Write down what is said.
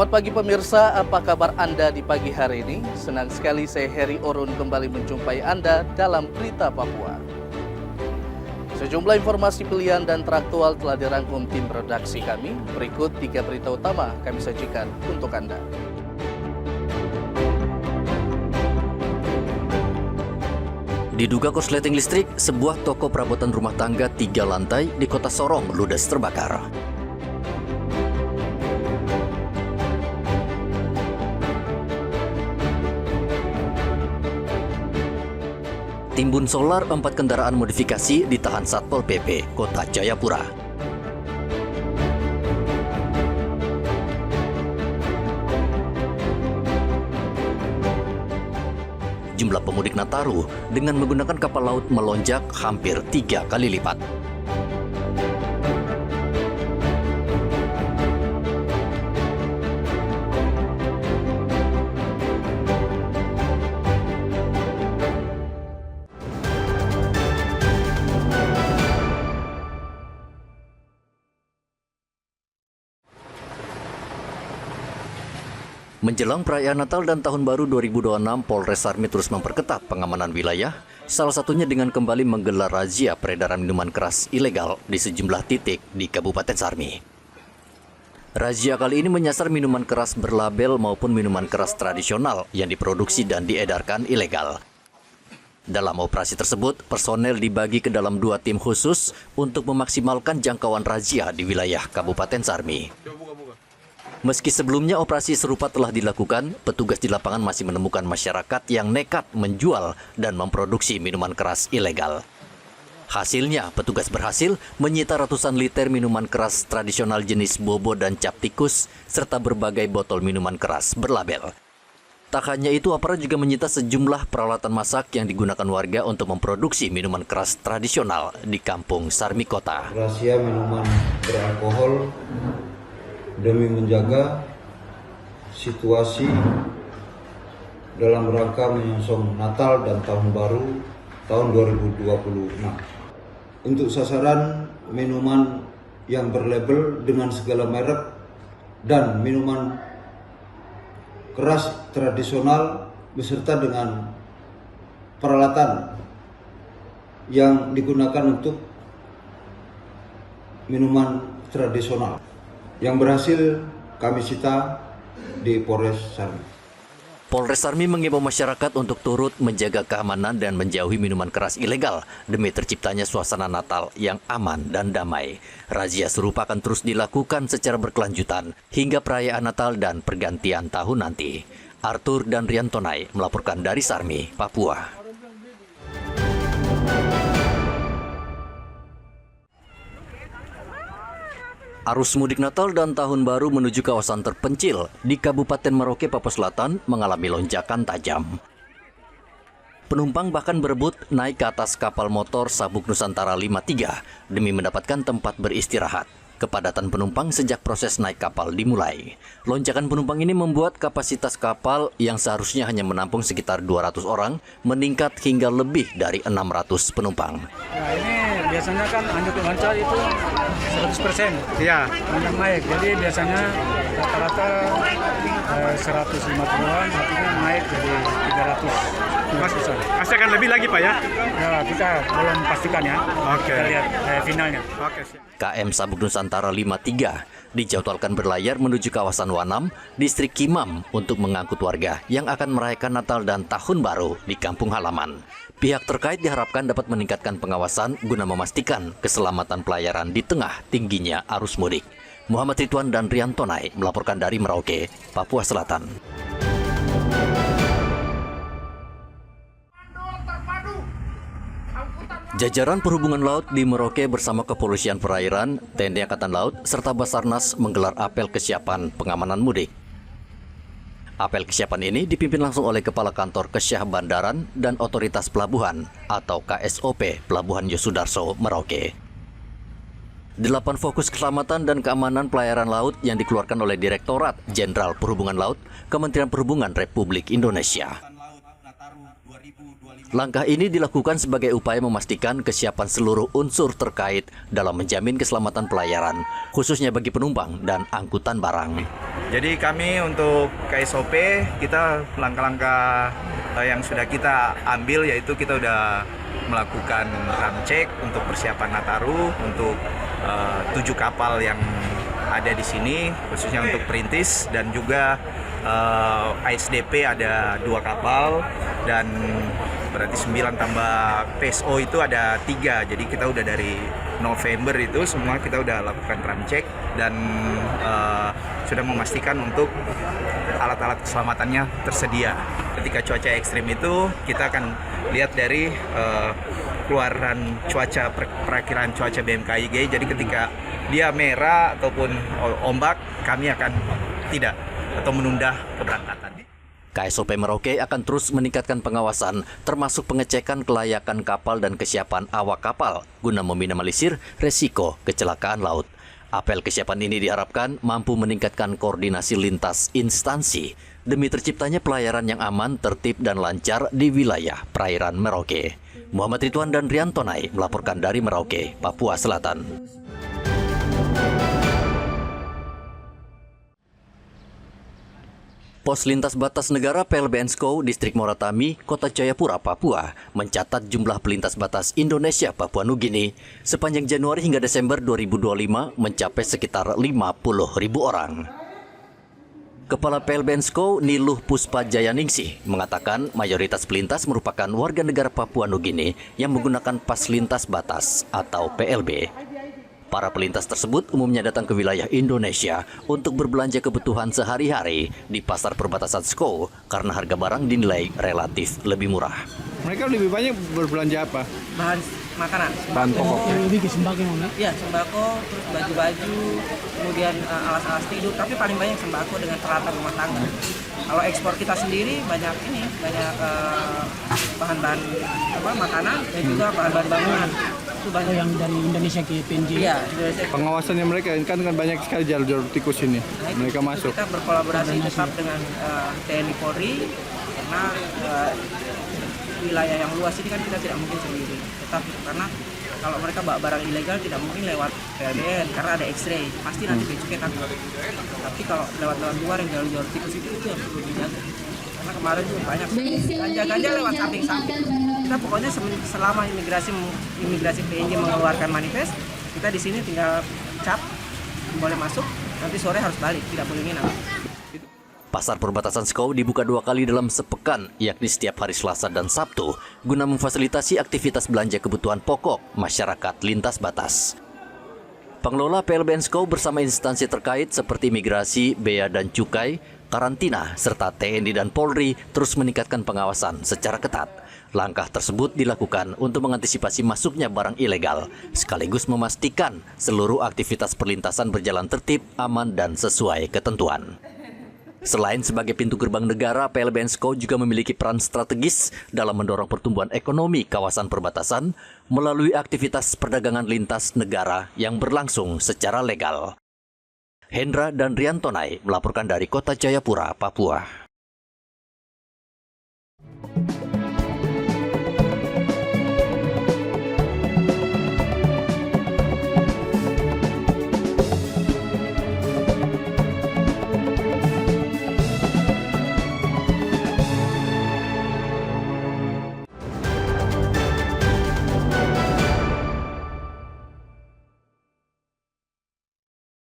Selamat pagi pemirsa, apa kabar Anda di pagi hari ini? Senang sekali saya Heri Orun kembali menjumpai Anda dalam Berita Papua. Sejumlah informasi pilihan dan teraktual telah dirangkum tim redaksi kami. Berikut 3 berita utama kami sajikan untuk Anda. Diduga korsleting listrik, sebuah toko perabotan rumah tangga 3 lantai di kota Sorong ludes terbakar. Timbun solar 4 kendaraan modifikasi ditahan Satpol PP Kota Jayapura. Jumlah pemudik Nataru dengan menggunakan kapal laut melonjak hampir 3 kali lipat. Menjelang perayaan Natal dan Tahun Baru 2026, Polres Sarmi terus memperketat pengamanan wilayah, salah satunya dengan kembali menggelar razia peredaran minuman keras ilegal di sejumlah titik di Kabupaten Sarmi. Razia kali ini menyasar minuman keras berlabel maupun minuman keras tradisional yang diproduksi dan diedarkan ilegal. Dalam operasi tersebut, personel dibagi ke dalam 2 tim khusus untuk memaksimalkan jangkauan razia di wilayah Kabupaten Sarmi. Meski sebelumnya operasi serupa telah dilakukan, petugas di lapangan masih menemukan masyarakat yang nekat menjual dan memproduksi minuman keras ilegal. Hasilnya, petugas berhasil menyita ratusan liter minuman keras tradisional jenis bobo dan cap tikus, serta berbagai botol minuman keras berlabel. Tak hanya itu, aparat juga menyita sejumlah peralatan masak yang digunakan warga untuk memproduksi minuman keras tradisional di Kampung Sarmi Kota. Razia minuman beralkohol demi menjaga situasi dalam rangka menyongsong Natal dan Tahun Baru tahun 2026. Untuk sasaran minuman yang berlabel dengan segala merek dan minuman keras tradisional beserta dengan peralatan yang digunakan untuk minuman tradisional yang berhasil kami sita di Polres Sarmi. Polres Sarmi mengimbau masyarakat untuk turut menjaga keamanan dan menjauhi minuman keras ilegal demi terciptanya suasana Natal yang aman dan damai. Razia serupa akan terus dilakukan secara berkelanjutan hingga perayaan Natal dan pergantian tahun nanti. Arthur dan Riantonai melaporkan dari Sarmi, Papua. Arus mudik Natal dan Tahun Baru menuju kawasan terpencil di Kabupaten Merauke, Papua Selatan mengalami lonjakan tajam. Penumpang bahkan berebut naik ke atas kapal motor Sabuk Nusantara 53 demi mendapatkan tempat beristirahat. Kepadatan penumpang sejak proses naik kapal dimulai. Lonjakan penumpang ini membuat kapasitas kapal yang seharusnya hanya menampung sekitar 200 orang meningkat hingga lebih dari 600 penumpang. Nah, ini biasanya kan anjuk lancar itu 100%. Iya. Yang naik. Jadi biasanya rata-rata 150-an, artinya naik jadi 300. Masih akan lebih lagi Pak ya? Ya, kita belum pastikan ya. Oke. Kita lihat finalnya. Oke, siap. KM Sabuk Nusantara 53 dijadwalkan berlayar menuju kawasan Wanam, distrik Kimam untuk mengangkut warga yang akan merayakan Natal dan Tahun Baru di kampung halaman. Pihak terkait diharapkan dapat meningkatkan pengawasan guna memastikan keselamatan pelayaran di tengah tingginya arus mudik. Muhammad Ridwan dan Riantonai melaporkan dari Merauke, Papua Selatan. Jajaran Perhubungan Laut di Merauke bersama Kepolisian Perairan, TNI Angkatan Laut, serta Basarnas menggelar apel kesiapan pengamanan mudik. Apel kesiapan ini dipimpin langsung oleh Kepala Kantor Kesyah Bandaran dan Otoritas Pelabuhan atau KSOP Pelabuhan Yosudarso, Merauke. 8 fokus keselamatan dan keamanan pelayaran laut yang dikeluarkan oleh Direktorat Jenderal Perhubungan Laut, Kementerian Perhubungan Republik Indonesia. Langkah ini dilakukan sebagai upaya memastikan kesiapan seluruh unsur terkait dalam menjamin keselamatan pelayaran, khususnya bagi penumpang dan angkutan barang. Jadi kami untuk KSOP, kita langkah-langkah yang sudah kita ambil yaitu kita udah melakukan ram cek untuk persiapan Nataru untuk 7 kapal yang ada di sini, khususnya untuk perintis, dan juga ASDP ada 2 kapal, dan berarti 9 tambah PSO itu ada 3. Jadi kita udah dari November itu semua kita udah lakukan ram cek dan sudah memastikan untuk alat-alat keselamatannya tersedia. Ketika cuaca ekstrim itu kita akan lihat dari keluaran cuaca, perakiraan cuaca BMKG. Jadi ketika dia merah ataupun ombak, kami akan tidak atau menunda keberangkatan. KSOP Merauke akan terus meningkatkan pengawasan, termasuk pengecekan kelayakan kapal dan kesiapan awak kapal, guna meminimalisir resiko kecelakaan laut. Apel kesiapan ini diharapkan mampu meningkatkan koordinasi lintas instansi, demi terciptanya pelayaran yang aman, tertib, dan lancar di wilayah perairan Merauke. Muhammad Ridwan dan Riantonai melaporkan dari Merauke, Papua Selatan. Pos Lintas Batas Negara PLBNSCO Distrik Moratami, Kota Jayapura, Papua, mencatat jumlah pelintas batas Indonesia Papua Nugini sepanjang Januari hingga Desember 2025 mencapai sekitar 50.000 orang. Kepala PLBNSCO Niluh Puspa Jayaningsih mengatakan mayoritas pelintas merupakan warga negara Papua Nugini yang menggunakan pas lintas batas atau PLB. Para pelintas tersebut umumnya datang ke wilayah Indonesia untuk berbelanja kebutuhan sehari-hari di pasar perbatasan SCO karena harga barang dinilai relatif lebih murah. Mereka lebih banyak berbelanja apa? Bahan makanan, Bahan pokok. lebih ke sembako, ya sembako, terus baju-baju, kemudian alas-alas tidur, tapi paling banyak sembako dengan peralatan rumah tangga. Kalau ekspor kita sendiri banyak bahan-bahan makanan dan juga bahan-bahan bangunan. Itu banyak yang dari Indonesia ke PNJ. Iya, Indonesia. Pengawasannya mereka kan banyak sekali jalur tikus ini. Mereka masuk. Kita berkolaborasi tetap dengan TNI Polri karena wilayah yang luas ini kan kita tidak mungkin sendiri. Tetap karena kalau mereka bawa barang ilegal tidak mungkin lewat PLBN karena ada X-ray, pasti nanti becukai kan. Tapi kalau lewat luar yang jalur tikus itu yang perlu dijaga. Karena kemarin juga banyak ganja lewat samping-samping. Kita pokoknya selama imigrasi PNJ mengeluarkan manifest, kita di sini tinggal cap, boleh masuk, nanti sore harus balik, tidak boleh nginap. Pasar perbatasan SCO dibuka 2 kali dalam sepekan, yakni setiap hari Selasa dan Sabtu, guna memfasilitasi aktivitas belanja kebutuhan pokok masyarakat lintas batas. Pengelola PLBNSCO bersama instansi terkait seperti imigrasi, bea dan cukai, karantina, serta TNI dan Polri terus meningkatkan pengawasan secara ketat. Langkah tersebut dilakukan untuk mengantisipasi masuknya barang ilegal, sekaligus memastikan seluruh aktivitas perlintasan berjalan tertib, aman, dan sesuai ketentuan. Selain sebagai pintu gerbang negara, PLBNSCO juga memiliki peran strategis dalam mendorong pertumbuhan ekonomi kawasan perbatasan melalui aktivitas perdagangan lintas negara yang berlangsung secara legal. Hendra dan Riantonai melaporkan dari Kota Jayapura, Papua.